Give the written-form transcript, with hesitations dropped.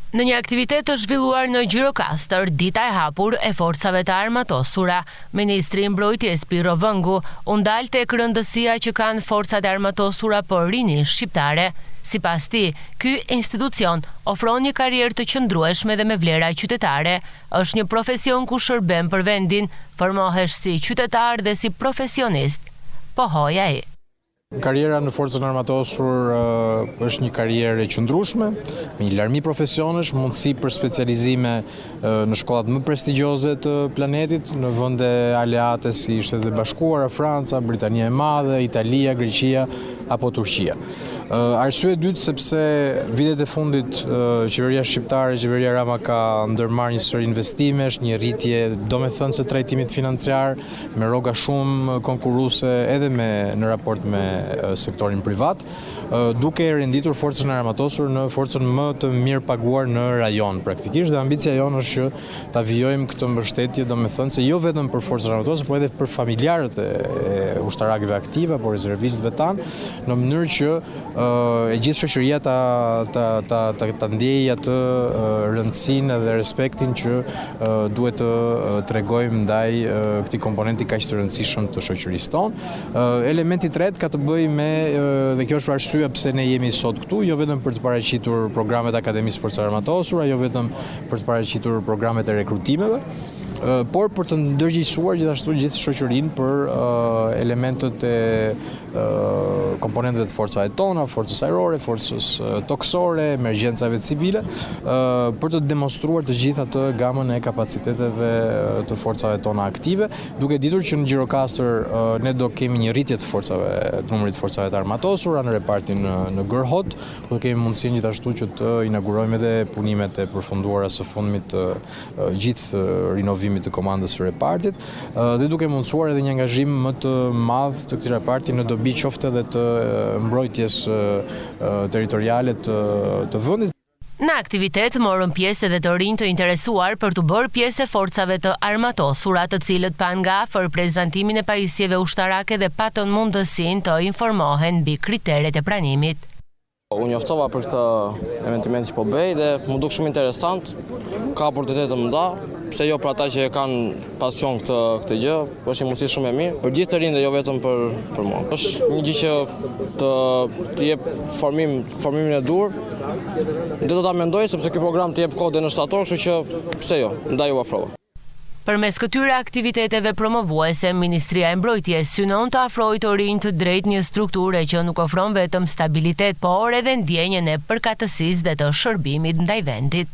Në një aktivitet të zhvilluar në Gjirokastër, dita e hapur e forcave të armatosura, Ministri i Mbrojtjes Piro Vëngu u ndal tek rëndësia që kanë forcat e armatosura për rinin shqiptare. Sipas tij, ky institucion ofron një karrierë të qëndrueshme dhe me vlera qytetare. Është një profesion ku shërben për vendin, formohesh si qytetar dhe si profesionist. Pohoi ai. Karriera në forcën armatosur është një karrierë e qëndrueshme, me një larmi profesionesh, mundësi për specializime në shkollat më prestigjioze të planetit, në vende aleate si Shtetet e Bashkuara, Franca, Britania e Madhe, Italia, Greqia apo Turqia. Arsye e dytë sepse vitet e fundit qeveria shqiptare, qeveria Rama ka ndërmarrë një sër investimesh, një rritje domethënëse trajtimit financiar me rroga shumë konkurruese edhe në raport me sektorin privat, duke renditur forcën armatosur në forcën më të mirë paguar në rajon praktikisht, dhe ambicia jonë është që ta vijojmë këtë mbështetje, domethënë se jo vetëm për forcën armatosur, por edhe për familjarët e ushtarakëve aktive apo rezervistëve tanë, në mënyrë që e gjithë shoqëria ta ndjejë atë rëndësinë dhe respektin që duhet të tregojmë ndaj këtij komponenti kaq të rëndësishëm të shoqërisë tonë. Elementi i tretë ka të bëjë me, dhe kjo është arsyeja pse ne jemi sot këtu, jo vetëm për të paraqitur programet e Akademisë Forcave Armatosura, jo vetëm për të paraqitur programet e rekrutimeve, por për të ndërgjegjësuar gjithashtu gjithë shoqërinë për elementet e komponenteve të forcave tona, forcës ajrore, forcës toksore, emergjencave civile, për të demonstruar të gjithë atë gamën e kapaciteteve të forcave tona aktive, duke ditur që në Gjirokastër ne do kemi një rritje të forcave, të numrit të forcave të armatosura në repartin në Gërhot, do kemi mundësinë gjithashtu që të inaugurojmë edhe punimet e përfunduara së fundmit të gjithë rinovimit të komandës së repartit, dhe duke mundësuar edhe një angazhim më të madh të këtij reparti në dobi qoftë edhe të mbrojtjes territoriale të vendit. Në aktivitet morën pjesë edhe të rinj të interesuar për të bërë pjesë e forcave të armatosura, të cilët pan nga afër prezantimin e pajisjeve ushtarake dhe patën mundësinë të informohen mbi kriteret e pranimit. Unë njoftova për këtë eveniment që po bëj dhe më duk shumë interesant, ka oportunitet të mëdha, pse jo për ata që kanë pasion këtë gjë, është një mundësi shumë e mirë, për gjithë të rinë dhe jo vetëm për mua. Është një gjë që të jep formimin e dur, dhe do ta mendoj sepse ky program të jep kohë në shtator, kështu që pse jo, ndaj u afrova. Përmes këtyre aktiviteteve promovuese, Ministria e Mbrojtjes synon të afrojë të rinj të drejt një strukture që nuk ofron vetëm stabilitet, por edhe ndjenjen e përkatësisë dhe të shërbimit ndaj vendit.